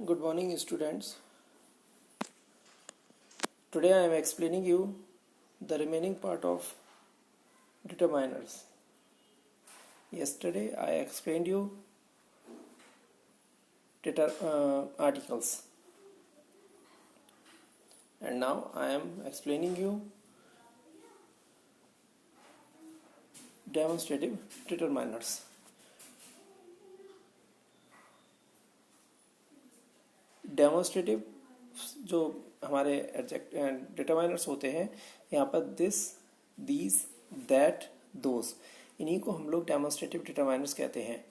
Good morning, students. Today I am explaining you the remaining part of determiners. Yesterday I explained you articles, and now I am explaining you demonstrative determiners. Demonstrative जो हमारे determiners होते हैं, यहाँ पर this, these, that, those, इन्हीं को हम लोग डेमोन्स्ट्रेटिव डिटरमाइनर्स कहते हैं.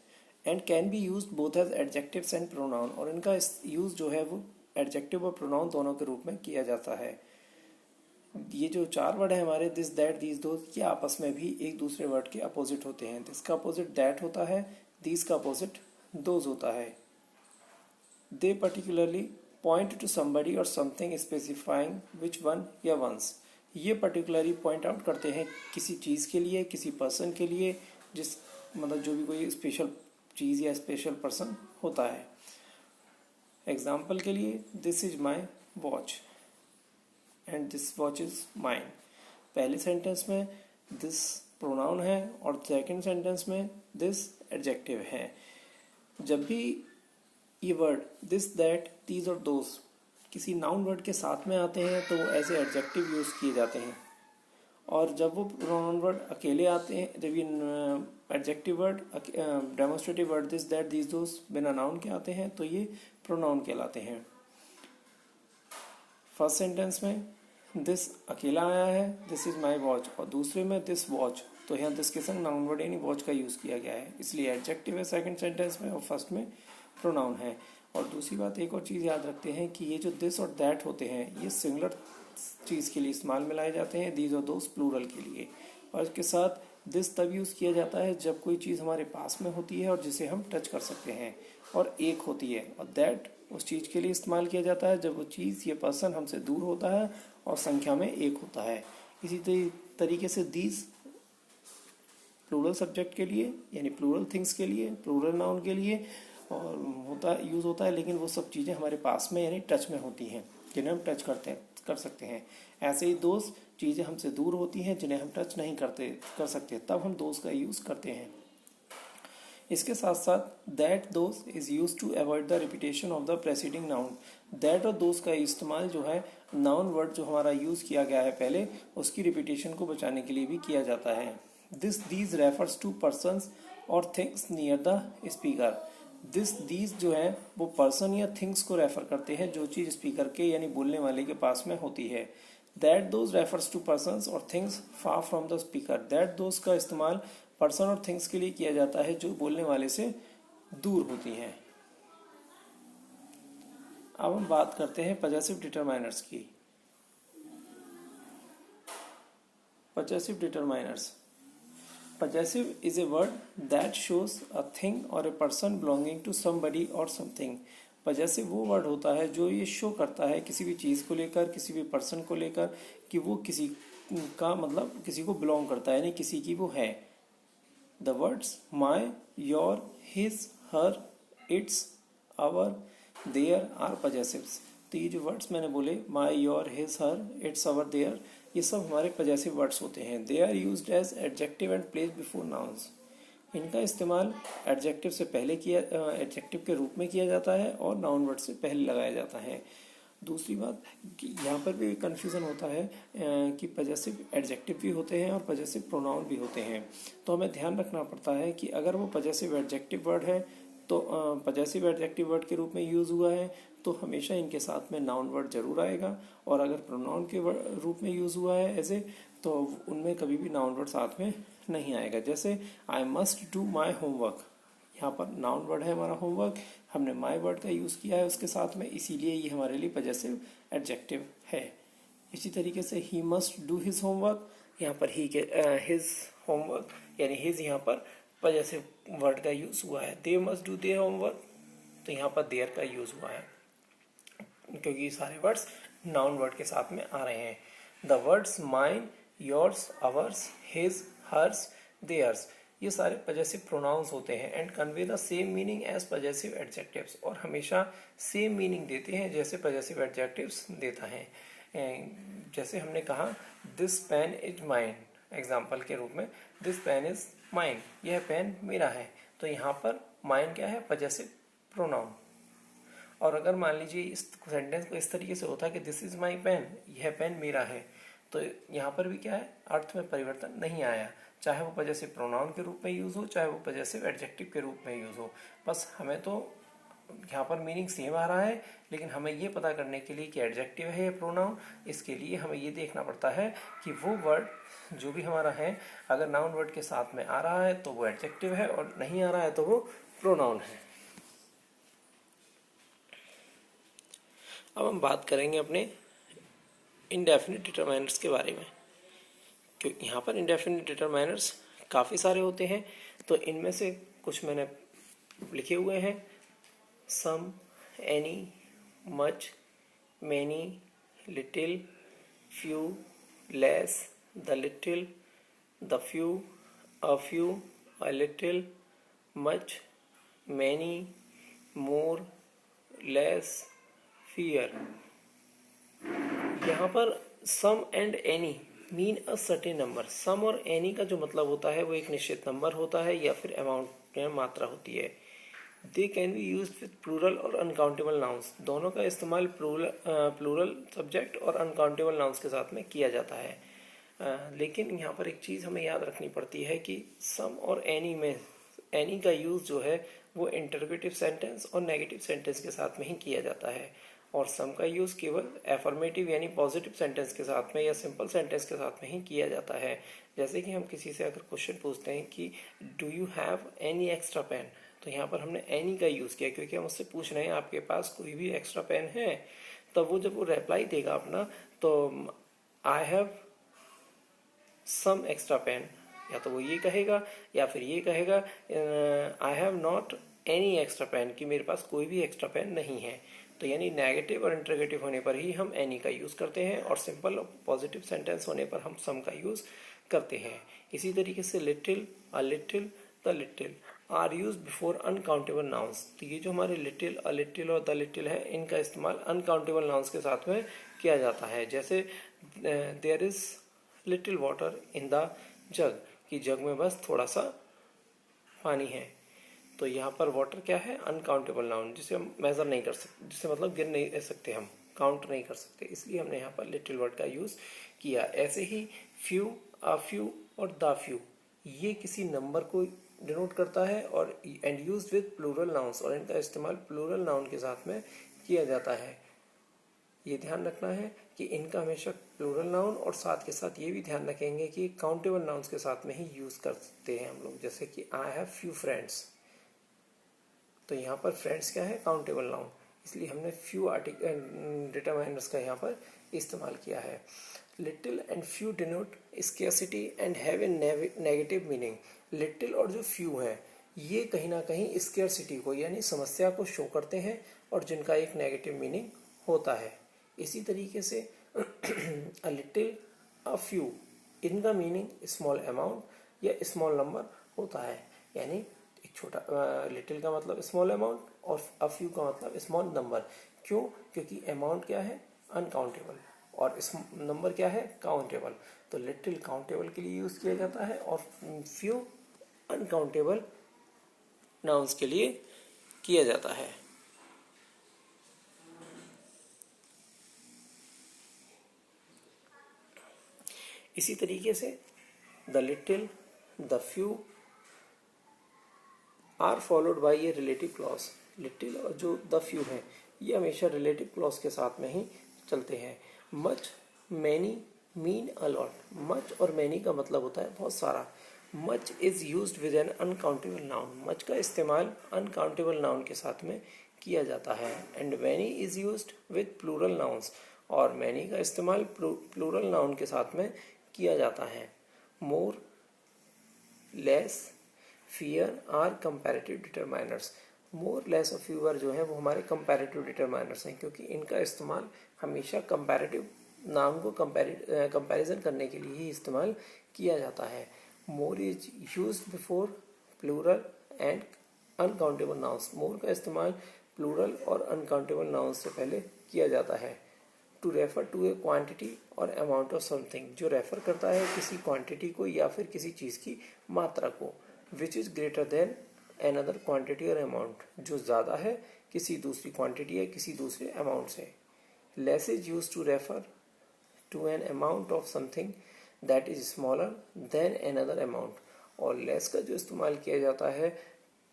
And can be use both as adjectives and pronoun, और इनका यूज जो है वो एडजेक्टिव और प्रोनाउन दोनों के रूप में किया जाता है. ये जो चार वर्ड है हमारे, दिस, दैट, दीज, दोज, ये आपस में भी एक दूसरे वर्ड के अपोजिट होते हैं. दिस का अपोजिट दैट होता है, दीज का अपोजिट दोज होता है. They particularly point to somebody or something specifying which one या ones. ये particularly point out करते हैं किसी चीज़ के लिए, किसी पर्सन के लिए, जिस मतलब जो भी कोई स्पेशल चीज़ या स्पेशल पर्सन होता है. एग्जाम्पल के लिए, this is my watch and this watch is mine. पहले सेंटेंस में दिस प्रोनाउन है और सेकेंड सेंटेंस में दिस एडजेक्टिव है. जब भी ये वर्ड दिस, दैट, दीज और दोज किसी नाउन वर्ड के साथ में आते हैं तो वो एज ए एडजेक्टिव यूज किए जाते हैं. और जब वो प्रोनाउन वर्ड अकेले आते हैं, जब ये adjective word, demonstrative word this, that, these, those बिना नाउन के आते हैं तो ये प्रोनाउन कहलाते हैं. फर्स्ट सेंटेंस में दिस अकेला आया है, दिस इज माई वॉच, और दूसरे में दिस वॉच, तो यहाँ दिस के संग नाउन वर्ड यानी वॉच का यूज किया गया है, इसलिए एडजेक्टिव है सेकंड सेंटेंस में और फर्स्ट में प्रोनाउन है. और दूसरी बात, एक और चीज़ याद रखते हैं कि ये जो दिस और दैट होते हैं ये सिंगुलर चीज़ के लिए इस्तेमाल में लाए जाते हैं, दीज और दोज प्लूरल के लिए. और इसके साथ दिस तब यूज़ किया जाता है जब कोई चीज़ हमारे पास में होती है और जिसे हम टच कर सकते हैं और एक होती है. और दैट उस चीज़ के लिए इस्तेमाल किया जाता है जब वो चीज़, ये पर्सन हमसे दूर होता है और संख्या में एक होता है. इसी तरीके से दीज प्लूरल सब्जेक्ट के लिए यानी प्लूरल थिंग्स के लिए, प्लूरल नाउन के लिए और यूज़ होता है, लेकिन वो सब चीज़ें हमारे पास में यानी टच में होती हैं जिन्हें हम टच कर सकते हैं. ऐसे ही दोस्त चीज़ें हमसे दूर होती हैं जिन्हें हम टच नहीं कर सकते, तब हम दोस्त का यूज़ करते हैं. इसके साथ साथ that, those is use to avoid the repetition of the preceding noun. That और दोस्त का इस्तेमाल जो है नाउन वर्ड जो हमारा यूज़ किया गया है पहले, उसकी रिपीटेशन को बचाने के लिए भी किया जाता है. This, these refers to persons और things near the speaker. This, these जो है वो पर्सन या थिंग्स को रेफर करते हैं जो चीज़ स्पीकर के यानी बोलने वाले के पास में होती है. That, those refers to persons और things far from the speaker. That, those का इस्तेमाल पर्सन और थिंग्स के लिए किया जाता है जो बोलने वाले से दूर होती हैं. अब हम बात करते हैं पजेसिव डिटरमाइनर्स की. Possessive determiners. Possessive is a word that shows a thing or a person belonging to somebody or something. Possessive वो वर्ड होता है जो ये शो करता है किसी भी चीज़ को लेकर, किसी भी पर्सन को लेकर कि वो किसी का मतलब किसी को बिलोंग करता है यानी किसी की वो है. The words my, your, his, her, its, our, their are possessives. तो ये जो वर्ड्स मैंने बोले my, your, his, her, its, our, their, ये सब हमारे पजेसिव वर्ड्स होते हैं. They are used as adjective and place before nouns. इनका इस्तेमाल एडजेक्टिव से पहले एडजेक्टिव के रूप में किया जाता है और नाउन वर्ड से पहले लगाया जाता है. दूसरी बात कि यहाँ पर भी कन्फ्यूज़न होता है कि पजेसिव एडजेक्टिव भी होते हैं और पजेसिव प्रोनाउन भी होते हैं. तो हमें ध्यान रखना पड़ता है कि अगर वो पजेसिव एडजेक्टिव वर्ड है तो पजेसिव एडजेक्टिव वर्ड के रूप में यूज़ हुआ है तो हमेशा इनके साथ में नाउन वर्ड जरूर आएगा. और अगर प्रोनाउन के रूप में यूज़ हुआ है ऐसे तो उनमें कभी भी नाउन वर्ड साथ में नहीं आएगा. जैसे I must do my homework, यहाँ पर नाउन वर्ड है हमारा होमवर्क, हमने माई वर्ड का यूज़ किया है उसके साथ में, इसीलिए ये हमारे लिए पजेसिव एडजेक्टिव है. इसी तरीके से he must do his homework, यहाँ पर ही हिज होमवर्क यानी हिज यहाँ पर पजेसिव वर्ड का यूज़ हुआ है. They must do their homework, तो यहाँ पर देयर का यूज़ हुआ है क्योंकि सारे वर्ड्स नाउन वर्ड के साथ में आ रहे हैं. The words mine, yours, ours, his, hers, theirs, ये सारे पजेसिव प्रोनाउंस होते हैं and convey the same meaning as possessive adjectives, और हमेशा सेम मीनिंग देते हैं जैसे पजेसिव एडजेक्टिव्स देता है। जैसे हमने कहा this pen is mine, example के रूप में दिस पेन इज माइन, यह पेन मेरा है, तो यहाँ पर माइन क्या है, पजेसिव प्रोनाउन। और अगर मान लीजिए इस सेंटेंस को इस तरीके से होता है कि दिस इज माई पेन, यह पेन मेरा है, तो यहाँ पर भी क्या है, अर्थ में परिवर्तन नहीं आया, चाहे वो पजेसिव प्रोनाउन के रूप में यूज हो, चाहे वो पजेसिव एडजेक्टिव के रूप में यूज हो। बस हमें तो यहाँ पर मीनिंग सेम आ रहा है, लेकिन हमें ये पता करने के लिए कि एडजेक्टिव है या प्रोनाउन, इसके लिए हमें ये देखना पड़ता है कि वो वर्ड जो भी हमारा है, अगर नाउन वर्ड के साथ में आ रहा है तो वो एडजेक्टिव है, और नहीं आ रहा है तो वो प्रोनाउन है। अब हम बात करेंगे अपने इंडेफिनिट डिटरमाइनर्स के बारे में, क्योंकि यहाँ पर इंडेफिनिट डिटरमाइनर्स काफ़ी सारे होते हैं, तो इनमें से कुछ मैंने लिखे हुए हैं। Some, any, much, many, little, few, less, the little, the few, a few, a little, much, many, more, less, fewer. यहाँ पर some and any mean a certain number. Some और एनी का जो मतलब होता है वो एक निश्चित नंबर होता है या फिर अमाउंट में मात्रा होती है। They can be use with plural और अनकाउंटेबल नाउन्स, दोनों का इस्तेमाल प्लूरल सब्जेक्ट और अनकाउंटेबल नाउन्स के साथ में किया जाता है। लेकिन यहाँ पर एक चीज़ हमें याद रखनी पड़ती है कि सम और एनी में एनी का यूज़ जो है वो इंटरोगेटिव सेंटेंस और नेगेटिव सेंटेंस के साथ में ही किया जाता है, और सम का यूज़ केवल एफर्मेटिव यानी पॉजिटिव सेंटेंस के साथ में या सिंपल सेंटेंस के साथ में ही किया जाता है। जैसे कि हम किसी से अगर क्वेश्चन पूछते हैं कि do you have any extra pen, तो यहाँ पर हमने एनी का यूज़ किया क्योंकि हम उससे पूछ रहे हैं आपके पास कोई भी एक्स्ट्रा पेन है। तब वो जब वो रिप्लाई देगा अपना, तो I have some extra pen, या तो वो ये कहेगा या फिर ये कहेगा I have not any extra pen, कि मेरे पास कोई भी एक्स्ट्रा पेन नहीं है। तो यानी नेगेटिव और इंटरोगेटिव होने पर ही हम एनी का यूज़ करते हैं, और सिंपल और पॉजिटिव सेंटेंस होने पर हम सम का यूज़ करते हैं। इसी तरीके से little, a little, the little are use before uncountable nouns. तो ये जो हमारे लिटिल, अ लिटिल और द लिटिल है, इनका इस्तेमाल अनकाउंटेबल नाउन्स के साथ में किया जाता है। जैसे there is little water in the jug, कि जग में बस थोड़ा सा पानी है। तो यहाँ पर वाटर क्या है, अनकाउंटेबल नाउन, जिसे हम मेजर नहीं कर सकते, जिसे मतलब गिन नहीं सकते, हम काउंट नहीं कर सकते, इसलिए हमने यहाँ पर लिटिल वर्ड का यूज किया। ऐसे ही फ्यू, अ फ्यू और द फ्यू, ये किसी नंबर को डिनोट करता है और and use with plural nouns, और इनका इस्तेमाल प्लूरल नाउन के साथ में किया जाता है। ये ध्यान रखना है कि इनका हमेशा प्लूरल नाउन, और साथ के साथ ये भी ध्यान रखेंगे कि काउंटेबल नाउन्स के साथ में ही यूज करते हैं हम लोग। जैसे कि आई हैव फ्यू फ्रेंड्स, तो यहाँ पर फ्रेंड्स क्या है, काउंटेबल नाउन, इसलिए हमने फ्यू डिटरमाइनर्स का यहाँ पर इस्तेमाल किया है। Little and few denote scarcity and have a negative meaning. Little और जो फ्यू है, ये कहीं ना कहीं स्केर्सिटी को यानी समस्या को शो करते हैं, और जिनका एक नेगेटिव मीनिंग होता है। इसी तरीके से अ लिटिल, अ फ्यू, इनका मीनिंग स्मॉल अमाउंट या स्मॉल नंबर होता है, यानी एक छोटा, लिटिल का मतलब स्मॉल अमाउंट और अ फ्यू का मतलब स्मॉल नंबर। क्यों? क्योंकि अमाउंट क्या है, अनकाउंटेबल, और इस नंबर क्या है, काउंटेबल। तो लिटिल काउंटेबल के लिए यूज किया जाता है और फ्यू अनकाउंटेबल नाउन्स के लिए किया जाता है। इसी तरीके से the little, the few are followed by a relative clause. Little और जो द फ्यू है, ये हमेशा रिलेटिव क्लॉज के साथ में ही चलते हैं। Much, many mean a lot. Much और मैनी का मतलब होता है बहुत सारा। Much is used with N uncountable noun. Much का इस्तेमाल अनकाउंटेबल नाउन के साथ में किया जाता है। And many is used with plural nouns, और मैनी का इस्तेमाल प्लूरल नाउन के साथ में किया जाता है। More, less, fewer are comparative determiners. More, less और फ्यूअर जो है वो हमारे कंपैरेटिव डिटरमाइनर्स हैं, क्योंकि इनका इस्तेमाल हमेशा कंपैरेटिव नाउन को कंपैरिजन करने के लिए ही इस्तेमाल किया जाता है। More is used before plural and uncountable nouns. More का इस्तेमाल प्लूरल और अनकाउंटेबल नाउन्स से पहले किया जाता है। To refer to a quantity और अमाउंट ऑफ समथिंग, जो रेफर करता है किसी क्वांटिटी को या फिर किसी चीज़ की मात्रा को। Which is greater than an other quantity और अमाउंट, जो ज़्यादा है किसी दूसरी क्वांटिटी या किसी दूसरे अमाउंट से। Less is use to refer to an amount of something that is smaller than an other amount. और लेस का जो इस्तेमाल किया जाता है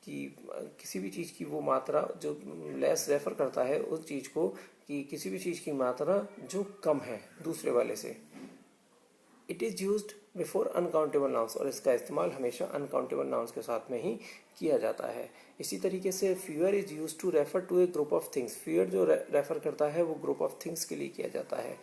कि किसी भी चीज़ की वो मात्रा, जो लेस रेफर करता है उस चीज़ को कि किसी भी चीज़ की मात्रा जो कम है दूसरे वाले से। It is used before uncountable nouns, और इसका इस्तेमाल हमेशा अनकाउंटेबल नाउन्स के साथ में ही किया जाता है। इसी तरीके से fewer is use to refer to a group of things. Fewer जो रेफर करता है वो ग्रुप ऑफ थिंग्स के लिए किया जाता है।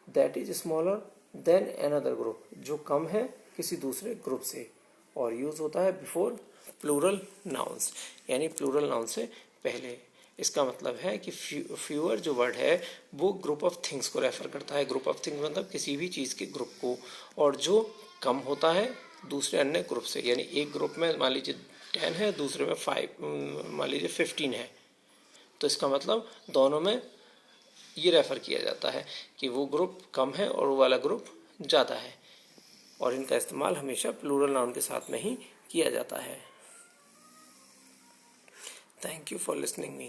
That is smaller then another group, जो कम है किसी दूसरे ग्रुप से। और यूज होता है बिफोर प्लूरल नाउन्स, यानी प्लूरल नाउन से पहले। इसका मतलब है कि फ्यूअर जो वर्ड है वो ग्रुप ऑफ थिंग्स को रेफर करता है। ग्रुप ऑफ थिंग्स मतलब किसी भी चीज़ के ग्रुप को, और जो कम होता है दूसरे अन्य ग्रुप से। यानी एक ग्रुप में मान लीजिए 10 है, दूसरे में 5, मान लीजिए 15 है, तो इसका मतलब दोनों में ये रेफर किया जाता है कि वो ग्रुप कम है और वो वाला ग्रुप ज़्यादा है। और इनका इस्तेमाल हमेशा प्लूरल नाउन के साथ में ही किया जाता है। Thank you for listening me.